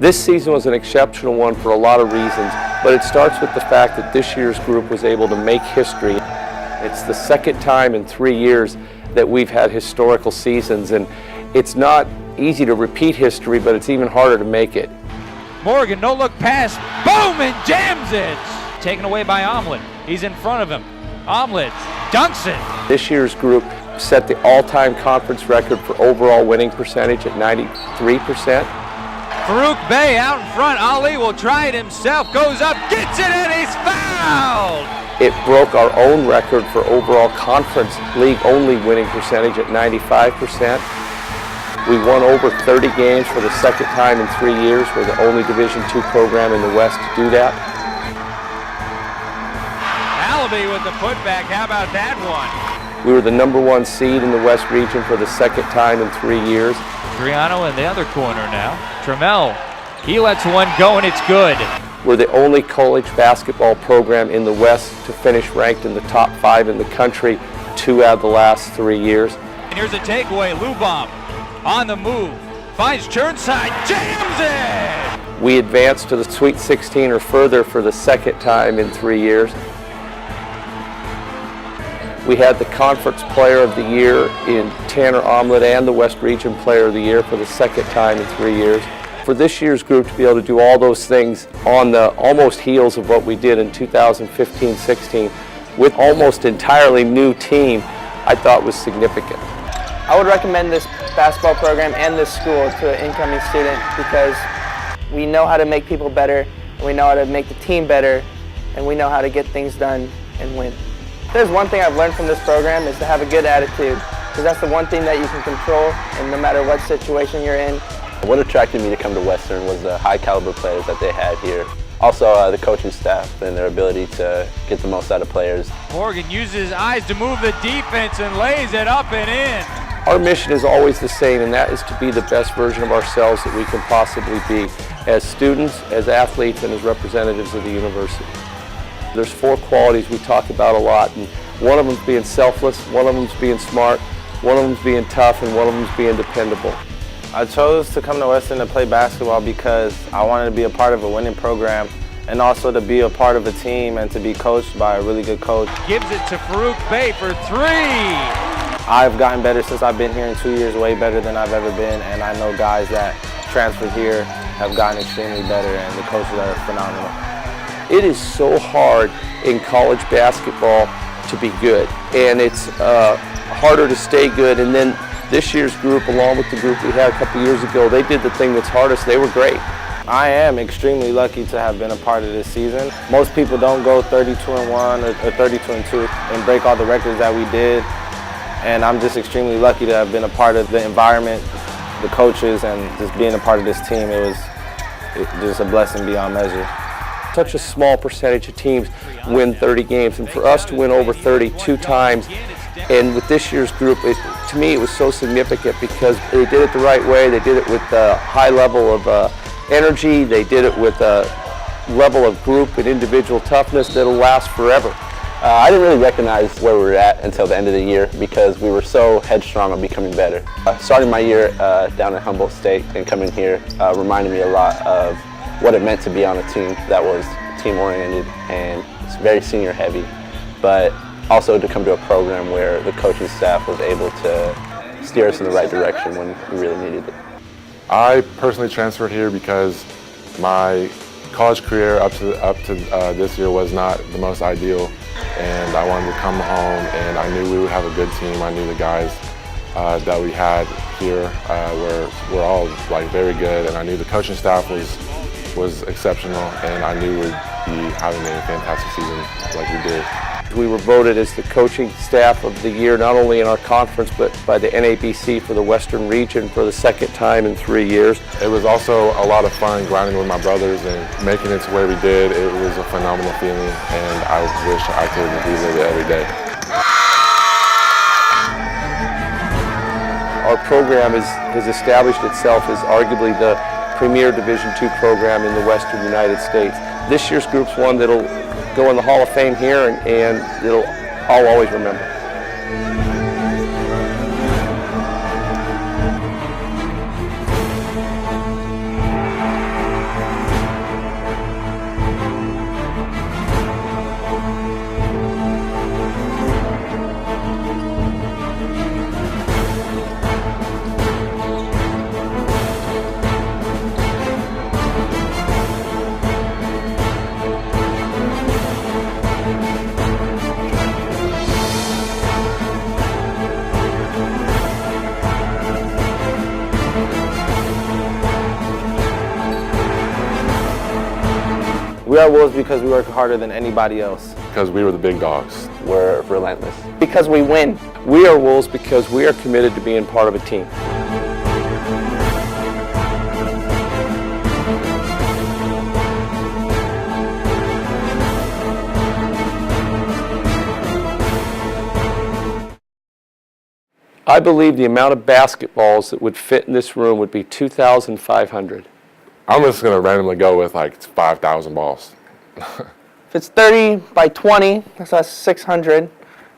This season was an exceptional one for a lot of reasons, but it starts with the fact that this year's group was able to make history. It's the second time in 3 years that we've had historical seasons, and it's not easy to repeat history, but it's even harder to make it. Morgan, no look pass, boom, and jams it! Taken away by Omelet. He's in front of him. Omelet dunks it. This year's group set the all-time conference record for overall winning percentage at 93%. Faruq-Bey out in front. Ali will try it himself. Goes up, gets it, and he's fouled! It broke our own record for overall conference league-only winning percentage at 95%. We won over 30 games for the second time in 3 years. We're the only Division II program in the West to do that. Alabi with the putback. How about that one? We were the #1 seed in the West region for the second time in 3 years. Triano in the other corner now. Trammell, he lets one go, and it's good. We're the only college basketball program in the West to finish ranked in the top 5 in the country 2 out of the last 3 years. And here's a takeaway. Lubomb on the move. Finds Churnside. Jams it! We advanced to the Sweet 16 or further for the second time in 3 years. We had the Conference Player of the Year in Tanner Omelet and the West Region Player of the Year for the second time in 3 years. For this year's group to be able to do all those things on the almost heels of what we did in 2015-16 with almost entirely new team, I thought was significant. I would recommend this basketball program and this school to an incoming student because we know how to make people better, and we know how to make the team better, and we know how to get things done and win. There's one thing I've learned from this program is to have a good attitude, because that's the one thing that you can control, and no matter what situation you're in. What attracted me to come to Western was the high caliber players that they had here. Also the coaching staff and their ability to get the most out of players. Morgan uses his eyes to move the defense and lays it up and in. Our mission is always the same, and that is to be the best version of ourselves that we can possibly be as students, as athletes, and as representatives of the university. There's 4 qualities we talk about a lot, and one of them is being selfless, one of them is being smart, one of them is being tough, and one of them is being dependable. I chose to come to Western to play basketball because I wanted to be a part of a winning program and also to be a part of a team and to be coached by a really good coach. Gives it to Faruq-Bey for 3. I've gotten better since I've been here in 2 years, way better than I've ever been, and I know guys that transferred here have gotten extremely better, and the coaches are phenomenal. It is so hard in college basketball to be good, and it's harder to stay good. And then this year's group, along with the group we had a couple years ago, they did the thing that's hardest. They were great. I am extremely lucky to have been a part of this season. Most people don't go 32-1 or 32-2 and break all the records that we did. And I'm just extremely lucky to have been a part of the environment, the coaches, and just being a part of this team. It was just a blessing beyond measure. Such a small percentage of teams win 30 games, and for us to win over 32 times, and with this year's group, to me it was so significant because they did it the right way. They did it with a high level of energy. They did it with a level of group and individual toughness that'll last forever. I didn't really recognize where we were at until the end of the year because we were so headstrong on becoming better. Starting my year down at Humboldt State and coming here reminded me a lot of what it meant to be on a team that was team-oriented and it's very senior-heavy, but also to come to a program where the coaching staff was able to steer us in the right direction when we really needed it. I personally transferred here because my college career up to this year was not the most ideal, and I wanted to come home, and I knew we would have a good team. I knew the guys that we had here were all like very good, and I knew the coaching staff was exceptional, and I knew we'd be having a fantastic season like we did. We were voted as the coaching staff of the year, not only in our conference, but by the NABC for the Western region for the second time in 3 years. It was also a lot of fun grinding with my brothers and making it to where we did. It was a phenomenal feeling, and I wish I could relive it every day. Our program has established itself as arguably the premier Division II program in the Western United States. This year's group's one that'll go in the Hall of Fame here, and I'll always remember. We are Wolves because we work harder than anybody else. Because we were the big dogs. We're relentless. Because we win. We are Wolves because we are committed to being part of a team. I believe the amount of basketballs that would fit in this room would be 2,500. I'm just going to randomly go with like 5,000 balls. If it's 30 by 20, that's 600.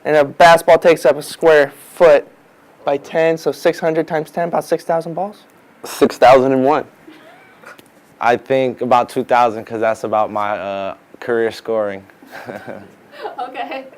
And a basketball takes up a square foot by 10, so 600 times 10, about 6,000 balls? 6,001. I think about 2,000 because that's about my career scoring. Okay.